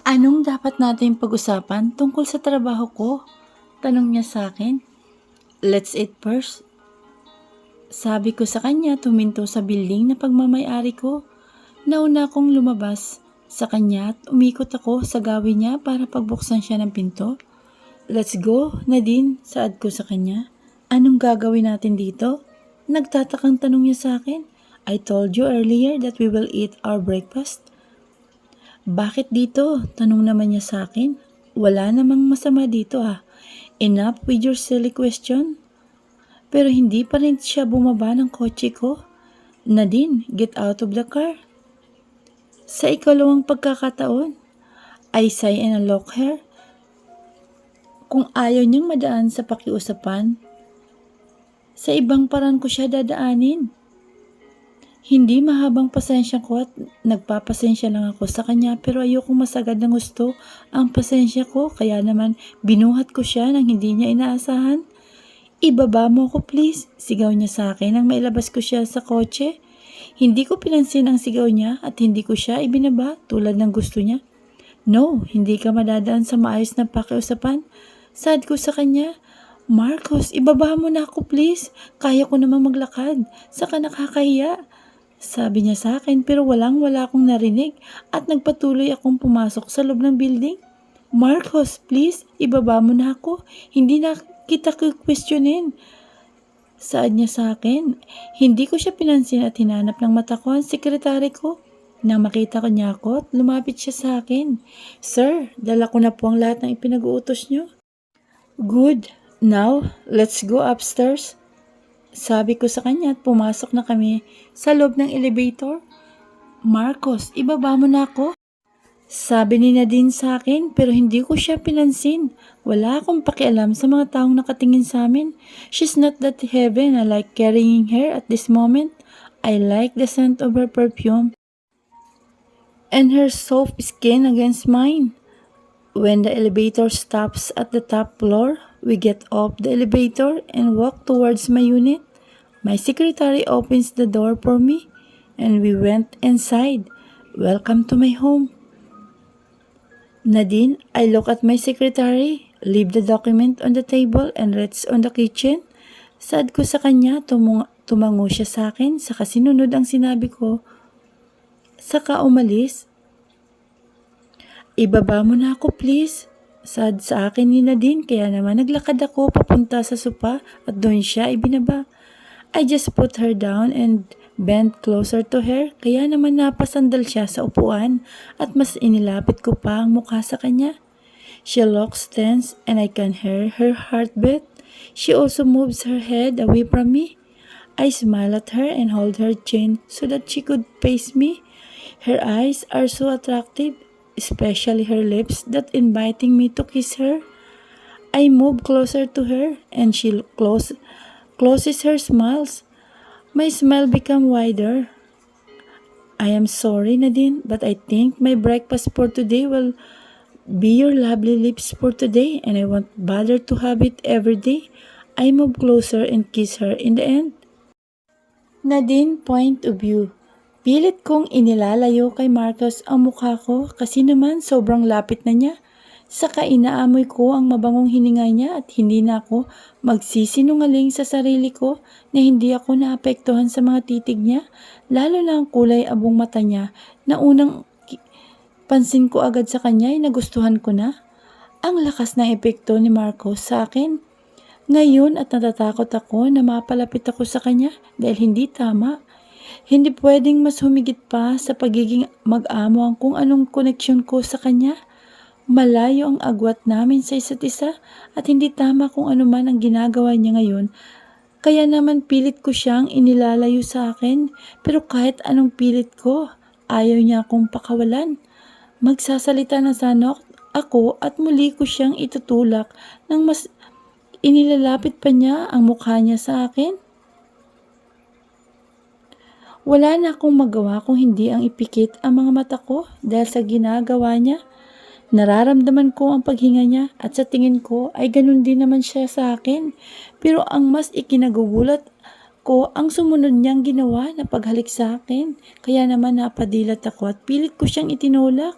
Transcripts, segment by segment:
Anong dapat natin pag-usapan tungkol sa trabaho ko? Tanong niya sa akin. Let's eat first. Sabi ko sa kanya tuminto sa building na pagmamay-ari ko. Nauna akong lumabas sa kanya at umikot ako sa gawin niya para pagbuksan siya ng pinto. Let's go, Nadine, saad ko sa kanya. Anong gagawin natin dito? Nagtatakang tanong niya sa akin. I told you earlier that we will eat our breakfast. Bakit dito? Tanong naman niya sa akin. Wala namang masama dito ah. Enough with your silly question. Pero hindi pa rin siya bumaba ng kotse ko. Nadine, get out of the car. Sa ikalawang pagkakataon, I sigh and unlock her. Kung ayaw niyang madaan sa pakiusapan, sa ibang paraan ko siya dadaanin. Hindi mahabang pasensya ko at nagpapasensya lang ako sa kanya pero ayokong masagad ng gusto ang pasensya ko kaya naman binuhat ko siya nang hindi niya inaasahan. Ibaba mo ako please, sigaw niya sa akin nang mailabas ko siya sa kotse. Hindi ko pinansin ang sigaw niya at hindi ko siya ibinaba tulad ng gusto niya. No, hindi ka madadaan sa maayos na pakiusapan. Saad ko sa kanya, Marcos, ibaba mo na ako please. Kaya ko namang maglakad. Saka nakakahiya. Sabi niya sa akin pero wala akong narinig at nagpatuloy akong pumasok sa loob ng building. Marcos, please, ibaba mo na ako. Hindi na kita questionin. Saad niya sa akin. Hindi ko siya pinansin at hinanap ng mata ko ang sekretary ko. Nang makita ko niya ako, lumapit siya sa akin. Sir, dala ko na po ang lahat ng ipinag-uutos niyo. Good. Now, let's go upstairs. Sabi ko sa kanya at pumasok na kami sa loob ng elevator. Marcos, ibaba mo na ako. Sabi ni Nadine sa akin pero hindi ko siya pinansin. Wala akong pakialam sa mga taong nakatingin sa amin. She's not that heaven. I like carrying her at this moment. I like the scent of her perfume and her soft skin against mine. When the elevator stops at the top floor, we get off the elevator and walk towards my unit. My secretary opens the door for me and we went inside. Welcome to my home. Nadine, I look at my secretary, leave the document on the table and rests on the kitchen. Saad ko sa kanya, tumango siya sa akin, saka sinunod ang sinabi ko. Saka umalis. Ibaba mo na ako please. Saad sa akin ni Nadine kaya naman naglakad ako papunta sa sopa at doon siya ibinaba. I just put her down and bent closer to her kaya naman napasandal siya sa upuan at mas inilapit ko pa ang mukha sa kanya. She looks tense and I can hear her heartbeat. She also moves her head away from me. I smile at her and hold her chin so that she could face me. Her eyes are so attractive, especially her lips that inviting me to kiss her. I move closer to her and she closes her smiles. My smile become wider. I am sorry, Nadine, but I think my breakfast for today will be your lovely lips for today and I won't bother to have it every day. I move closer and kiss her in the end. Nadine, point of view. Pilit kong inilalayo kay Marcos ang mukha ko kasi naman sobrang lapit na niya. Saka inaamoy ko ang mabangong hininga niya at hindi na ako magsisinungaling sa sarili ko na hindi ako naapektuhan sa mga titig niya, lalo na ang kulay abong mata niya na unang pansin ko agad sa kanya ay nagustuhan ko na. Ang lakas ng epekto ni Marcos sa akin. Ngayon at natatakot ako na mapalapit ako sa kanya dahil hindi tama. Hindi pwedeng mas humigit pa sa pagiging mag-amo ang kung anong koneksyon ko sa kanya. Malayo ang agwat namin sa isa't isa at hindi tama kung ano man ang ginagawa niya ngayon. Kaya naman pilit ko siyang inilalayo sa akin pero kahit anong pilit ko, ayaw niya akong pakawalan. Magsasalita na sana ako at muli ko siyang itutulak nang mas inilalapit pa niya ang mukha niya sa akin. Wala na akong magawa kung hindi ang ipikit ang mga mata ko dahil sa ginagawa niya. Nararamdaman ko ang paghinga niya at sa tingin ko ay ganun din naman siya sa akin. Pero ang mas ikinagugulat ko ang sumunod niyang ginawa na paghalik sa akin. Kaya naman napadilat ako at pilit ko siyang itinulak.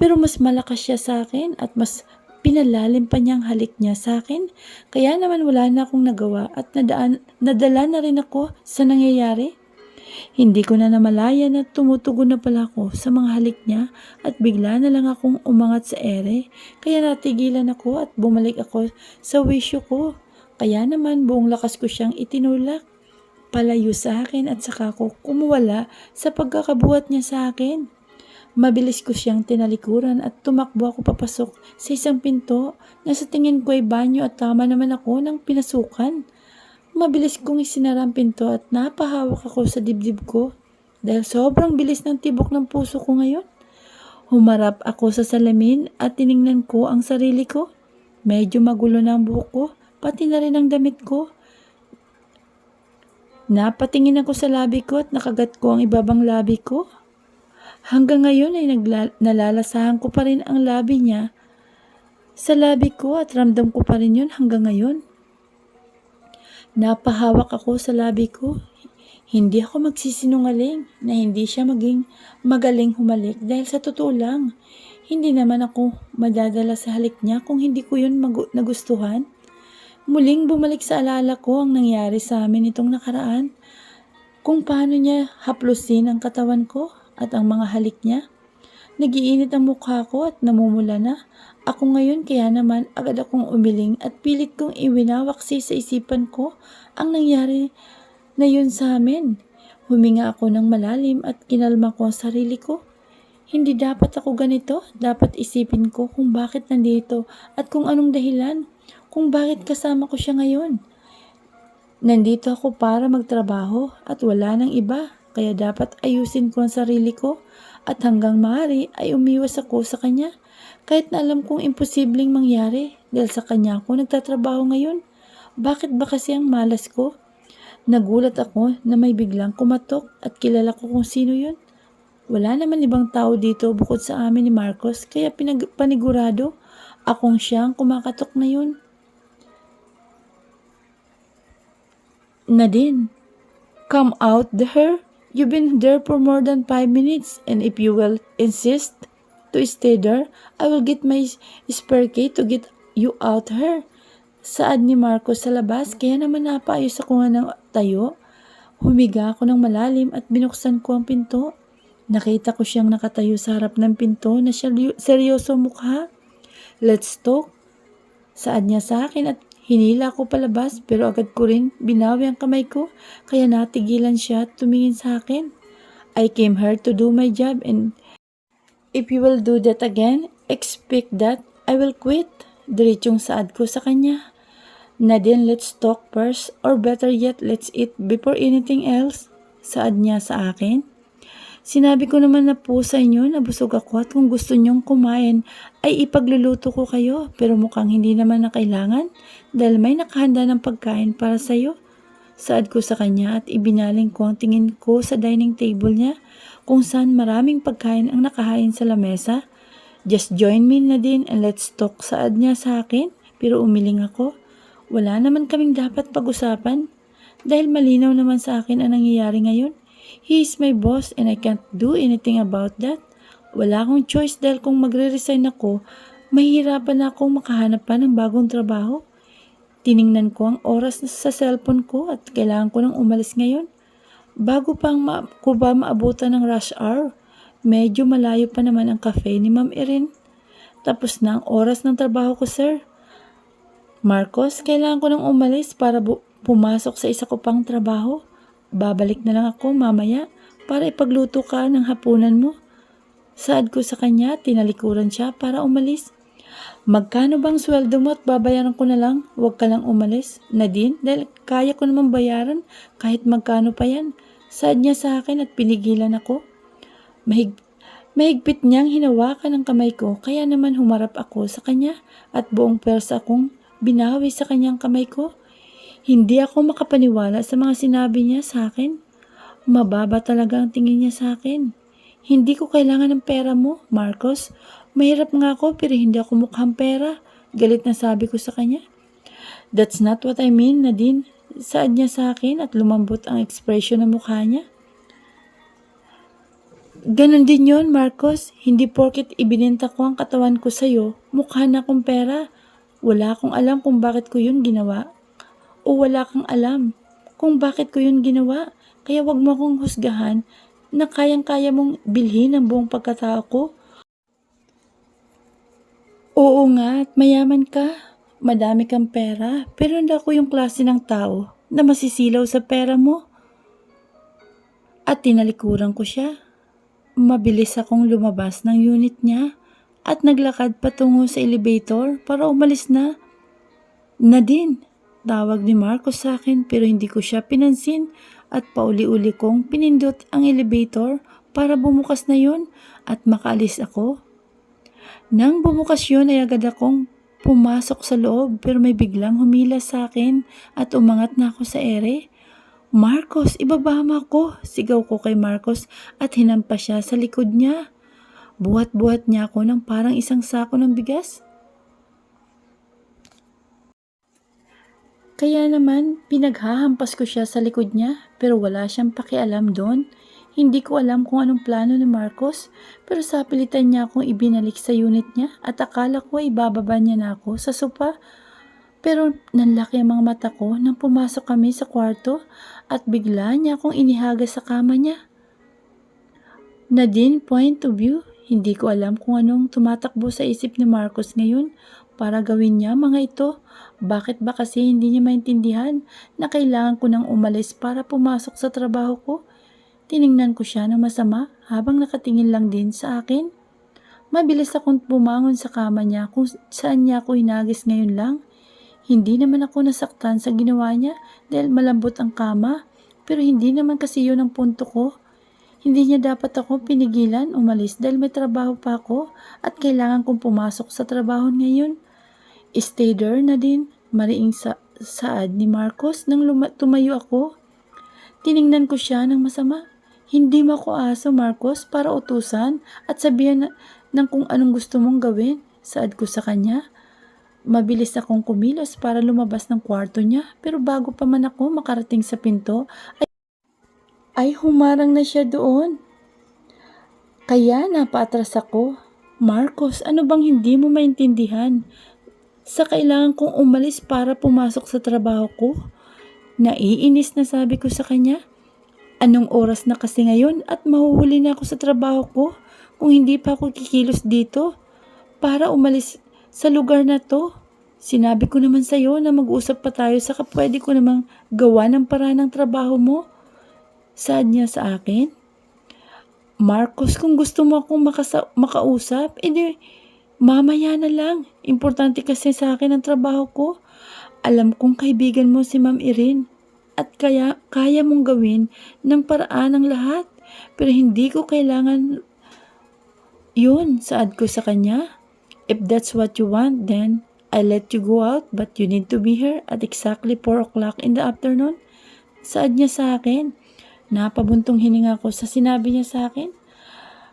Pero mas malakas siya sa akin at mas pinalalim pa niyang halik niya sa akin. Kaya naman wala na akong nagawa at nadala na rin ako sa nangyayari. Hindi ko na namalayan na tumutugon na pala ako sa mga halik niya at bigla na lang akong umangat sa ere. Kaya natigilan ako at bumalik ako sa wisyo ko. Kaya naman buong lakas ko siyang itinulak palayo sa akin at saka ko kumuwala sa pagkakabuhat niya sa akin. Mabilis ko siyang tinalikuran at tumakbo ako papasok sa isang pinto na sa tingin ko ay banyo at tama naman ako ng pinasukan. Mabilis kong isinara ang pinto at napahawak ako sa dibdib ko dahil sobrang bilis ng tibok ng puso ko ngayon. Humarap ako sa salamin at tiningnan ko ang sarili ko. Medyo magulo na ang buhok ko, pati na rin ang damit ko. Napatingin ako sa labi ko at nakagat ko ang ibabang labi ko. Hanggang ngayon ay nalalasahan ko pa rin ang labi niya sa labi ko at ramdam ko pa rin yun hanggang ngayon. Napahawak ako sa labi ko. Hindi ako magsisinungaling na hindi siya maging magaling humalik dahil sa totoo lang, hindi naman ako madadala sa halik niya kung hindi ko yun nagustuhan. Muling bumalik sa alala ko ang nangyari sa amin itong nakaraan, kung paano niya haplusin ang katawan ko at ang mga halik niya. Nagiinit ang mukha ko at namumula na ako ngayon kaya naman agad akong umiling at pilit kong iwinawaksi sa isipan ko ang nangyari na yun sa amin. Huminga ako ng malalim at kinalma ko ang sarili ko. Hindi dapat ako ganito, dapat isipin ko kung bakit nandito at kung anong dahilan, kung bakit kasama ko siya ngayon. Nandito ako para magtrabaho at wala nang iba. Kaya dapat ayusin ko ang sarili ko at hanggang maaari ay umiwas ako sa kanya. Kahit na alam kong imposibleng mangyari dahil sa kanya ako nagtatrabaho ngayon. Bakit ba kasi ang malas ko? Nagulat ako na may biglang kumatok at kilala ko kung sino yun. Wala naman ibang tao dito bukod sa amin ni Marcos kaya panigurado akong siyang kumakatok na yun. Nadine, come out there. You've been there for more than 5 minutes and if you will insist to stay there, I will get my spare key to get you out here. Saad ni Marcos sa labas, kaya naman napaayos ako nga ng tayo. Humiga ako ng malalim at binuksan ko ang pinto. Nakita ko siyang nakatayo sa harap ng pinto na seryoso mukha. Let's talk. Saad niya sa akin at hinila ko palabas pero agad ko rin binawi ang kamay ko kaya natigilan siya at tumingin sa akin. I came here to do my job and if you will do that again, expect that I will quit. Diretsong saad ko sa kanya. Nadine, let's talk first or better yet, let's eat before anything else. Saad niya sa akin. Sinabi ko naman na po sa inyo na busog ako at kung gusto nyong kumain ay ipagluluto ko kayo pero mukhang hindi naman na kailangan dahil may nakahanda ng pagkain para sa iyo. Saad ko sa kanya at ibinaling ko ang tingin ko sa dining table niya kung saan maraming pagkain ang nakahain sa lamesa. Just join me Nadine and let's talk, saad niya sa akin pero umiling ako. Wala naman kaming dapat pag-usapan dahil malinaw naman sa akin ang nangyayari ngayon. He is my boss and I can't do anything about that. Wala akong choice dahil kung magre-resign ako, mahihirapan na akong makahanap pa ng bagong trabaho. Tiningnan ko ang oras sa cellphone ko at kailangan ko nang umalis ngayon. Bago pa ko ba maabutan ng rush hour, medyo malayo pa naman ang cafe ni Ma'am Erin. Tapos na ang oras ng trabaho ko, sir. Marcos, kailangan ko nang umalis para pumasok sa isa ko pang trabaho. Babalik na lang ako mamaya para ipagluto ka ng hapunan mo. Saad ko sa kanya, tinalikuran siya para umalis. Magkano bang sweldo mo at babayaran ko na lang? Huwag ka lang umalis. Nadine, dahil kaya ko naman bayaran kahit magkano pa yan. Saad niya sa akin at pinigilan ako. Mahigpit niyang hinawakan ang kamay ko kaya naman humarap ako sa kanya at buong persa akong binawi sa kanyang kamay ko. Hindi ako makapaniwala sa mga sinabi niya sa akin. Mababa talaga ang tingin niya sa akin. Hindi ko kailangan ng pera mo, Marcos. Mahirap nga ako pero hindi ako mukhang pera. Galit na sabi ko sa kanya. That's not what I mean, Nadine. Saad niya sa akin at lumambot ang ekspresyon ng mukha niya. Ganon din yon, Marcos. Hindi porket ibinenta ko ang katawan ko sa'yo, mukha na akong pera. Wala akong alam kung bakit ko yun ginawa. O wala kang alam kung bakit ko yun ginawa. Kaya wag mo akong husgahan na kayang-kaya mong bilhin ang buong pagkatao ko. Oo nga, at mayaman ka. Madami kang pera, pero hindi ako yung klase ng tao na masisilaw sa pera mo. At tinalikuran ko siya. Mabilis akong lumabas ng unit niya at naglakad patungo sa elevator para umalis na. Nadine, tawag ni Marcos sa akin pero hindi ko siya pinansin at pauli-uli kong pinindot ang elevator para bumukas na yun at makaalis ako. Nang bumukas yun ay agad akong pumasok sa loob pero may biglang humila sa akin at umangat na ako sa ere. Marcos, ibaba mo ako, sigaw ko kay Marcos at hinampas siya sa likod niya. Buhat-buhat niya ako ng parang isang sako ng bigas. Kaya naman, pinaghahampas ko siya sa likod niya pero wala siyang pakialam doon. Hindi ko alam kung anong plano ni Marcos pero sapilitan niya akong ibinalik sa unit niya at akala ko ay bababa niya na ako sa sopa. Pero nanlaki ang mga mata ko nang pumasok kami sa kwarto at bigla niya akong inihaga sa kama niya. Nadine, point of view, hindi ko alam kung anong tumatakbo sa isip ni Marcos ngayon para gawin niya mga ito. Bakit ba kasi hindi niya maintindihan na kailangan ko nang umalis para pumasok sa trabaho ko? Tiningnan ko siya ng masama habang nakatingin lang din sa akin. Mabilis akong bumangon sa kama niya kung saan niya ako hinagis ngayon lang. Hindi naman ako nasaktan sa ginawa niya dahil malambot ang kama, pero hindi naman kasi yun ang punto ko. Hindi niya dapat ako pinigilan umalis dahil may trabaho pa ako at kailangan kong pumasok sa trabaho ngayon. Stay there na din, mariing saad ni Marcos nang tumayo ako. Tiningnan ko siya ng masama. Hindi mo ako aso, Marcos, para utusan at sabihan ng kung anong gusto mong gawin, saad ko sa kanya. Mabilis akong kumilos para lumabas ng kwarto niya pero bago pa man ako makarating sa pinto ay humarang na siya doon. Kaya napaatras ako. Marcos, ano bang hindi mo maintindihan? Sa kailangan kong umalis para pumasok sa trabaho ko? Naiinis na sabi ko sa kanya. Anong oras na kasi ngayon at mahuhuli na ako sa trabaho ko kung hindi pa ako kikilos dito para umalis sa lugar na to. Sinabi ko naman sa iyo na mag-usap pa tayo saka pwede ko namang gawa ng paraan ng trabaho mo. Saad niya sa akin. Marcos, kung gusto mo akong makausap, edi mamaya na lang. Importante kasi sa akin ang trabaho ko. Alam kong kaibigan mo si Ma'am Irene at kaya mong gawin ng paraan ang lahat. Pero hindi ko kailangan yun, saad ko sa kanya. If that's what you want, then I'll let you go out but you need to be here at exactly 4 o'clock in the afternoon. Saad niya sa akin. Napabuntong hininga ko sa sinabi niya sa akin.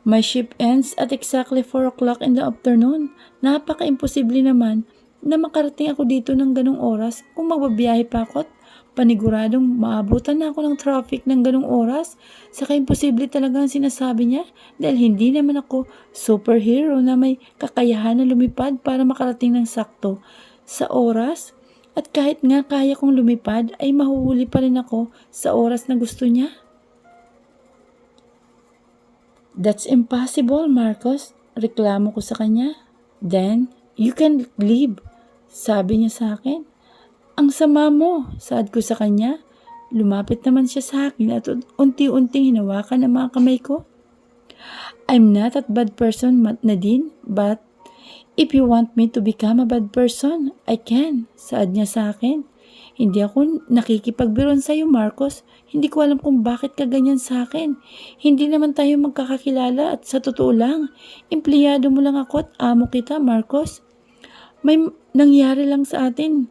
My shift ends at exactly 4 o'clock in the afternoon. Napaka-imposible naman na makarating ako dito ng ganong oras kung magbabiyahe pa ako at paniguradong maabutan na ako ng traffic ng ganong oras. Saka imposible talaga ang sinasabi niya dahil hindi naman ako superhero na may kakayahan na lumipad para makarating ng sakto sa oras. At kahit nga kaya kong lumipad ay mahuhuli pa rin ako sa oras na gusto niya. That's impossible, Marcos. Reklamo ko sa kanya. Then, you can leave. Sabi niya sa akin. Ang sama mo, saad ko sa kanya. Lumapit naman siya sa akin at unti-unting hinawakan ang mga kamay ko. I'm not a bad person, Nadine, but if you want me to become a bad person, I can, saad niya sa akin. Hindi ako nakikipagbiruan sa iyo, Marcos. Hindi ko alam kung bakit ka ganyan sa akin. Hindi naman tayo magkakakilala at sa totoo lang, empleyado mo lang ako at amo kita, Marcos. May nangyari lang sa atin.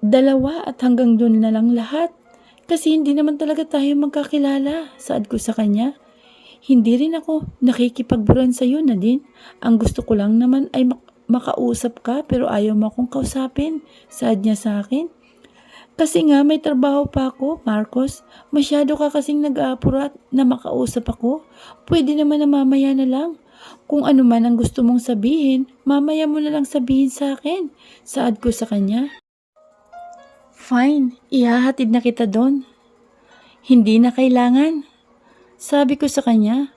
Dalawa at hanggang doon na lang lahat. Kasi hindi naman talaga tayo magkakilala, saad ko sa kanya. Hindi rin ako nakikipagbiruan sa iyo, Nadine. Ang gusto ko lang naman ay makausap ka pero ayaw mo akong kausapin, saad niya sa akin. Kasi nga may trabaho pa ako, Marcos. Masyado ka kasing nag-aapurat na makausap ako. Pwede naman na mamaya na lang. Kung ano man ang gusto mong sabihin, mamaya mo na lang sabihin sa akin. Saad ko sa kanya. Fine, ihahatid na kita doon. Hindi na kailangan. Sabi ko sa kanya,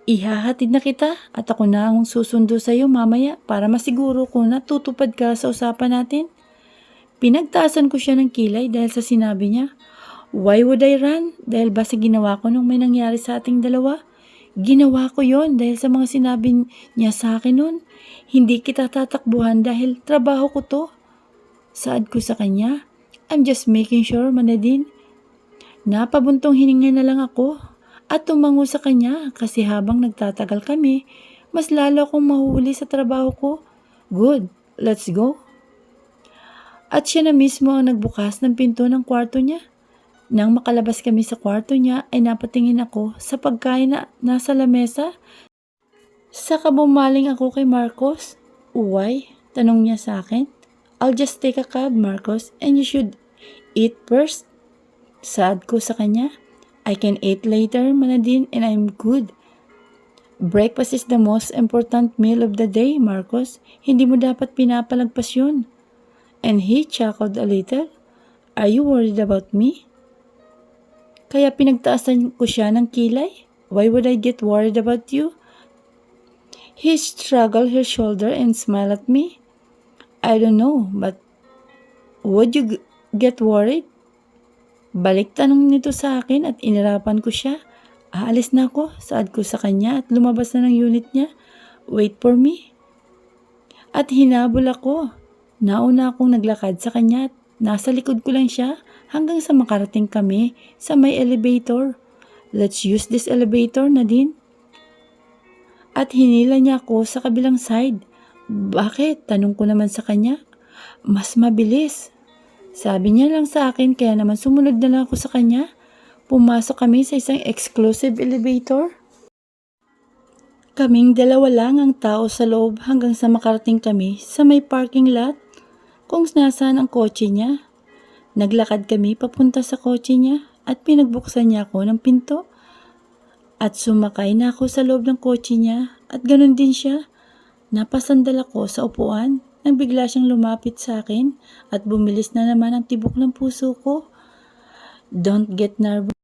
ihahatid na kita at ako na ang susundo sa iyo mamaya para masiguro ko na tutupad ka sa usapan natin. Pinagtaasan ko siya ng kilay dahil sa sinabi niya. Why would I run? Dahil ba sa ginawa ko nung may nangyari sa ating dalawa? Ginawa ko yon dahil sa mga sinabi niya sa akin nun. Hindi kita tatakbuhan dahil trabaho ko to. Saad ko sa kanya, I'm just making sure, Manadine. Napabuntong hininga na lang ako at tumango sa kanya kasi habang nagtatagal kami, mas lalo akong mahuhuli sa trabaho ko. Good, let's go. At siya na mismo ang nagbukas ng pinto ng kwarto niya. Nang makalabas kami sa kwarto niya ay napatingin ako sa pagkain na nasa lamesa. Saka bumaling ako kay Marcos. Why? Tanong niya sa akin. I'll just take a cab, Marcos, and you should eat first. Saad ko sa kanya. I can eat later, Manadine, and I'm good. Breakfast is the most important meal of the day, Marcos. Hindi mo dapat pinapalagpas yun. And he chuckled a little. Are you worried about me? Kaya pinagtaasan ko siya ng kilay. Why would I get worried about you? He struggled her shoulder and smiled at me. I don't know, but would you get worried? Balik tanong nito sa akin at inirapan ko siya. Aalis na ako, saad ko sa kanya at lumabas na ng unit niya. Wait for me. At hinabol ako. Nauna akong naglakad sa kanya at nasa likod ko lang siya hanggang sa makarating kami sa may elevator. Let's use this elevator, Nadine. At hinila niya ako sa kabilang side. Bakit? Tanong ko naman sa kanya. Mas mabilis. Sabi niya lang sa akin kaya naman sumunod na lang ako sa kanya. Pumasok kami sa isang exclusive elevator. Kaming dalawa lang ang tao sa loob hanggang sa makarating kami sa may parking lot kung nasaan ang kotse niya. Naglakad kami papunta sa kotse niya at pinagbuksan niya ako ng pinto. At sumakay na ako sa loob ng kotse niya at ganun din siya. Napasandal ako sa upuan nang bigla siyang lumapit sa akin at bumilis na naman ang tibok ng puso ko. Don't get nervous.